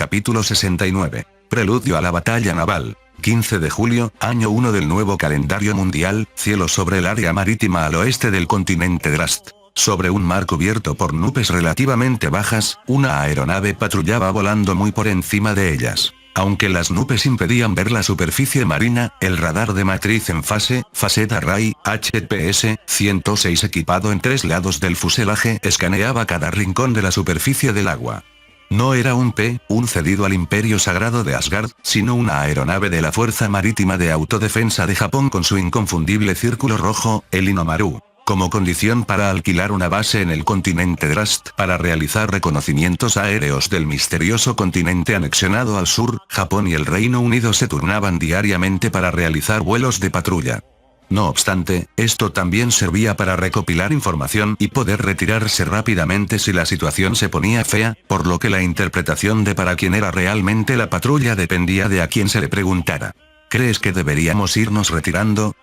Capítulo 69. Preludio a la batalla naval. 15 de julio, año 1 del nuevo calendario mundial, cielo sobre el área marítima al oeste del continente Drast. Sobre un mar cubierto por nubes relativamente bajas, una aeronave patrullaba volando muy por encima de ellas. Aunque las nubes impedían ver la superficie marina, el radar de matriz en fase Array, HPS 106 equipado en 3 lados del fuselaje escaneaba cada rincón de la superficie del agua. No era un cedido al Imperio Sagrado de Asgard, sino una aeronave de la Fuerza Marítima de Autodefensa de Japón con su inconfundible círculo rojo, el Inomaru, como condición para alquilar una base en el continente Drast para realizar reconocimientos aéreos del misterioso continente anexionado al sur. Japón y el Reino Unido se turnaban diariamente para realizar vuelos de patrulla. No obstante, esto también servía para recopilar información y poder retirarse rápidamente si la situación se ponía fea, por lo que la interpretación de para quién era realmente la patrulla dependía de a quién se le preguntara. ¿Crees que deberíamos irnos retirando?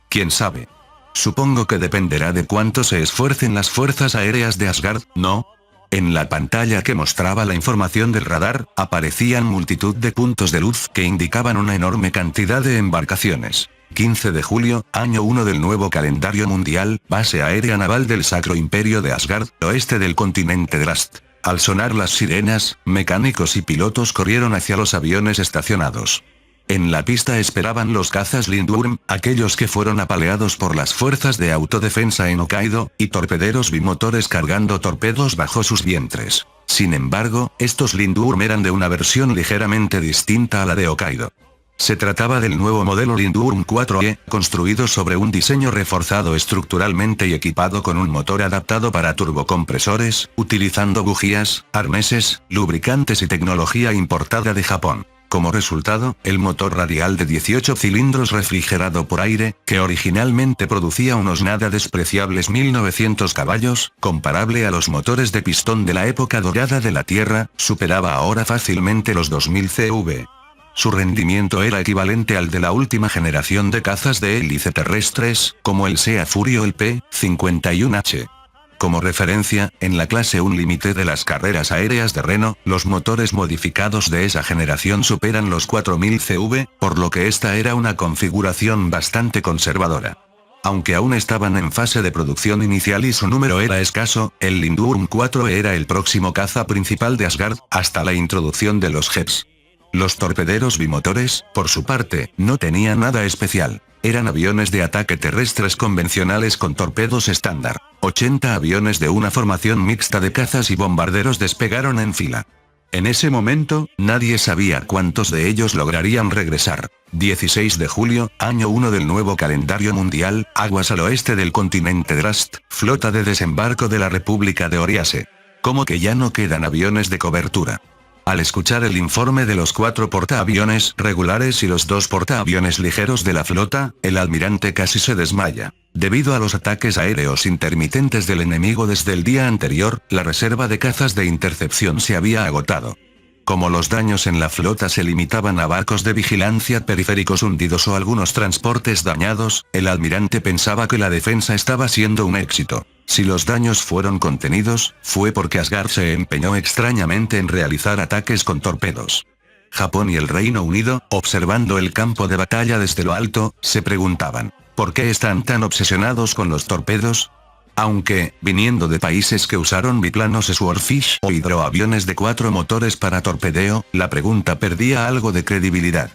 ¿Quién sabe? Supongo que dependerá de cuánto se esfuercen las fuerzas aéreas de Asgard, ¿no? En la pantalla que mostraba la información del radar, aparecían multitud de puntos de luz que indicaban una enorme cantidad de embarcaciones. 15 de julio, año 1 del nuevo calendario mundial, base aérea naval del Sacro Imperio de Asgard, oeste del continente Drast. Al sonar las sirenas, mecánicos y pilotos corrieron hacia los aviones estacionados. En la pista esperaban los cazas Lindworm, aquellos que fueron apaleados por las fuerzas de autodefensa en Hokkaido, y torpederos bimotores cargando torpedos bajo sus vientres. Sin embargo, estos Lindworm eran de una versión ligeramente distinta a la de Hokkaido. Se trataba del nuevo modelo Lindworm 4E, construido sobre un diseño reforzado estructuralmente y equipado con un motor adaptado para turbocompresores, utilizando bujías, arneses, lubricantes y tecnología importada de Japón. Como resultado, el motor radial de 18 cilindros refrigerado por aire, que originalmente producía unos nada despreciables 1900 caballos, comparable a los motores de pistón de la época dorada de la Tierra, superaba ahora fácilmente los 2000 CV. Su rendimiento era equivalente al de la última generación de cazas de hélice terrestres, como el Sea Fury o el P-51H. Como referencia, en la clase Unlimited de las carreras aéreas de Renault, los motores modificados de esa generación superan los 4000 CV, por lo que esta era una configuración bastante conservadora. Aunque aún estaban en fase de producción inicial y su número era escaso, el Lindworm 4 era el próximo caza principal de Asgard, hasta la introducción de los JEPs. Los torpederos bimotores, por su parte, no tenían nada especial. Eran aviones de ataque terrestres convencionales con torpedos estándar. 80 aviones de una formación mixta de cazas y bombarderos despegaron en fila. En ese momento, nadie sabía cuántos de ellos lograrían regresar. 16 de julio, año 1 del nuevo calendario mundial, aguas al oeste del continente Drast, flota de desembarco de la República de Oriase. ¿Cómo que ya no quedan aviones de cobertura? Al escuchar el informe de los 4 portaaviones regulares y los 2 portaaviones ligeros de la flota, el almirante casi se desmaya. Debido a los ataques aéreos intermitentes del enemigo desde el día anterior, la reserva de cazas de intercepción se había agotado. Como los daños en la flota se limitaban a barcos de vigilancia periféricos hundidos o algunos transportes dañados, el almirante pensaba que la defensa estaba siendo un éxito. Si los daños fueron contenidos, fue porque Asgard se empeñó extrañamente en realizar ataques con torpedos. Japón y el Reino Unido, observando el campo de batalla desde lo alto, se preguntaban, ¿por qué están tan obsesionados con los torpedos? Aunque, viniendo de países que usaron biplanos Swordfish o hidroaviones de 4 motores para torpedeo, la pregunta perdía algo de credibilidad.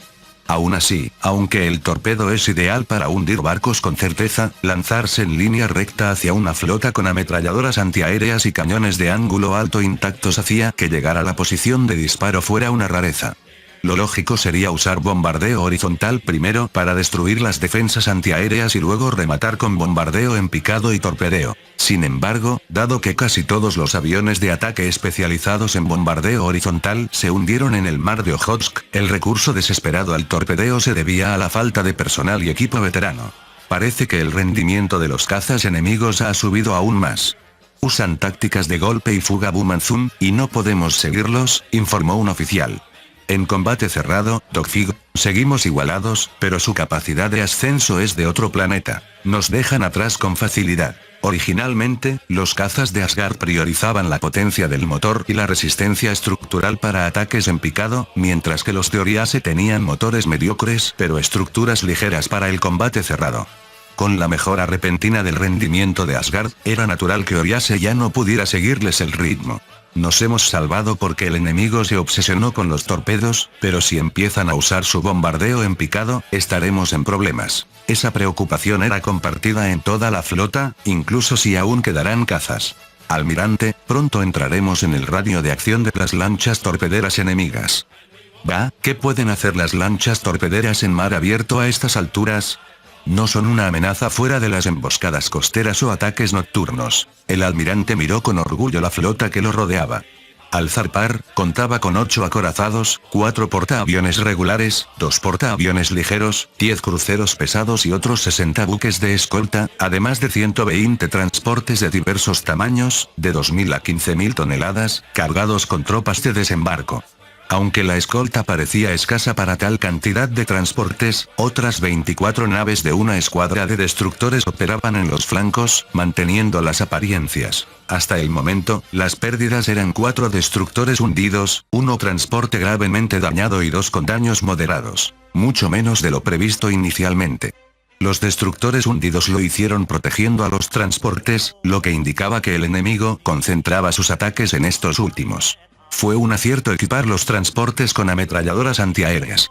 Aún así, aunque el torpedo es ideal para hundir barcos con certeza, lanzarse en línea recta hacia una flota con ametralladoras antiaéreas y cañones de ángulo alto intactos hacía que llegar a la posición de disparo fuera una rareza. Lo lógico sería usar bombardeo horizontal primero para destruir las defensas antiaéreas y luego rematar con bombardeo en picado y torpedeo. Sin embargo, dado que casi todos los aviones de ataque especializados en bombardeo horizontal se hundieron en el mar de Ojotsk, el recurso desesperado al torpedeo se debía a la falta de personal y equipo veterano. Parece que el rendimiento de los cazas enemigos ha subido aún más. Usan tácticas de golpe y fuga Bumanzum, y no podemos seguirlos, informó un oficial. En combate cerrado, Dogfigo, seguimos igualados, pero su capacidad de ascenso es de otro planeta. Nos dejan atrás con facilidad. Originalmente, los cazas de Asgard priorizaban la potencia del motor y la resistencia estructural para ataques en picado, mientras que los de Oriase tenían motores mediocres pero estructuras ligeras para el combate cerrado. Con la mejora repentina del rendimiento de Asgard, era natural que Oriase ya no pudiera seguirles el ritmo. Nos hemos salvado porque el enemigo se obsesionó con los torpedos, pero si empiezan a usar su bombardeo en picado, estaremos en problemas. Esa preocupación era compartida en toda la flota, incluso si aún quedarán cazas. Almirante, pronto entraremos en el radio de acción de las lanchas torpederas enemigas. ¿Va? ¿Qué pueden hacer las lanchas torpederas en mar abierto a estas alturas? No son una amenaza fuera de las emboscadas costeras o ataques nocturnos. El almirante miró con orgullo la flota que lo rodeaba. Al zarpar, contaba con 8 acorazados, 4 portaaviones regulares, 2 portaaviones ligeros, 10 cruceros pesados y otros 60 buques de escolta, además de 120 transportes de diversos tamaños, de 2.000 a 15.000 toneladas, cargados con tropas de desembarco. Aunque la escolta parecía escasa para tal cantidad de transportes, otras 24 naves de una escuadra de destructores operaban en los flancos, manteniendo las apariencias. Hasta el momento, las pérdidas eran 4 destructores hundidos, 1 transporte gravemente dañado y 2 con daños moderados. Mucho menos de lo previsto inicialmente. Los destructores hundidos lo hicieron protegiendo a los transportes, lo que indicaba que el enemigo concentraba sus ataques en estos últimos. Fue un acierto equipar los transportes con ametralladoras antiaéreas.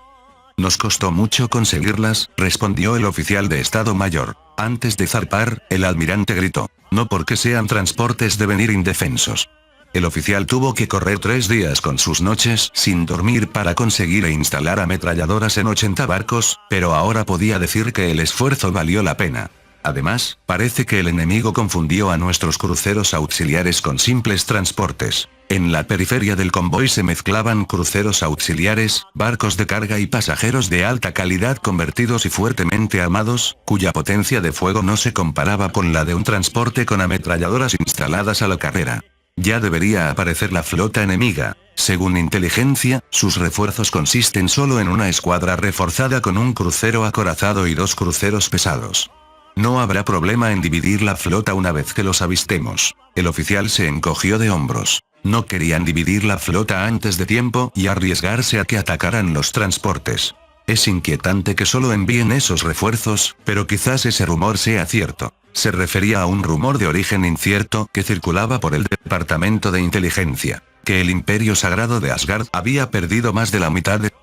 Nos costó mucho conseguirlas, respondió el oficial de Estado Mayor. Antes de zarpar, el almirante gritó, no porque sean transportes deben ir indefensos. El oficial tuvo que correr 3 días con sus noches sin dormir para conseguir e instalar ametralladoras en 80 barcos, pero ahora podía decir que el esfuerzo valió la pena. Además, parece que el enemigo confundió a nuestros cruceros auxiliares con simples transportes. En la periferia del convoy se mezclaban cruceros auxiliares, barcos de carga y pasajeros de alta calidad convertidos y fuertemente armados, cuya potencia de fuego no se comparaba con la de un transporte con ametralladoras instaladas a la carrera. Ya debería aparecer la flota enemiga. Según inteligencia, sus refuerzos consisten solo en una escuadra reforzada con un crucero acorazado y 2 cruceros pesados. No habrá problema en dividir la flota una vez que los avistemos. El oficial se encogió de hombros. No querían dividir la flota antes de tiempo y arriesgarse a que atacaran los transportes. Es inquietante que solo envíen esos refuerzos, pero quizás ese rumor sea cierto. Se refería a un rumor de origen incierto que circulaba por el Departamento de Inteligencia, que el Imperio Sagrado de Asgard había perdido más de la mitad de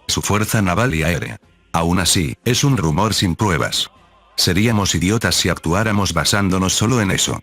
su fuerza naval y aérea. Aún así, es un rumor sin pruebas. Seríamos idiotas si actuáramos basándonos solo en eso.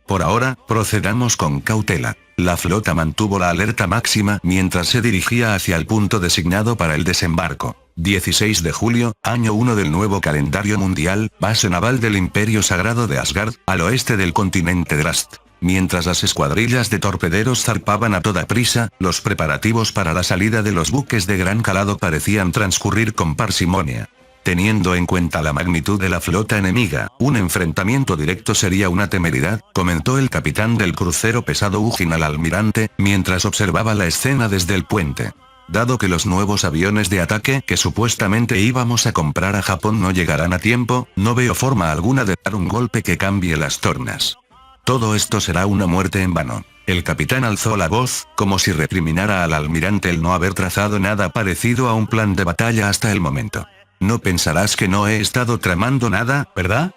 Por ahora, procedamos con cautela. La flota mantuvo la alerta máxima mientras se dirigía hacia el punto designado para el desembarco. 16 de julio, año 1 del nuevo calendario mundial, base naval del Imperio Sagrado de Asgard, al oeste del continente Drast. Mientras las escuadrillas de torpederos zarpaban a toda prisa, los preparativos para la salida de los buques de gran calado parecían transcurrir con parsimonia. Teniendo en cuenta la magnitud de la flota enemiga, un enfrentamiento directo sería una temeridad, comentó el capitán del crucero pesado Ujin al almirante, mientras observaba la escena desde el puente. Dado que los nuevos aviones de ataque que supuestamente íbamos a comprar a Japón no llegarán a tiempo, no veo forma alguna de dar un golpe que cambie las tornas. Todo esto será una muerte en vano. El capitán alzó la voz, como si recriminara al almirante el no haber trazado nada parecido a un plan de batalla hasta el momento. No pensarás que no he estado tramando nada, ¿verdad?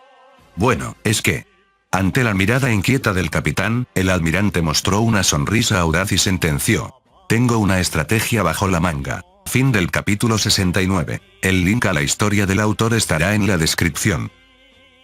Bueno, es que... Ante la mirada inquieta del capitán, el almirante mostró una sonrisa audaz y sentenció. Tengo una estrategia bajo la manga. Fin del capítulo 69. El link a la historia del autor estará en la descripción.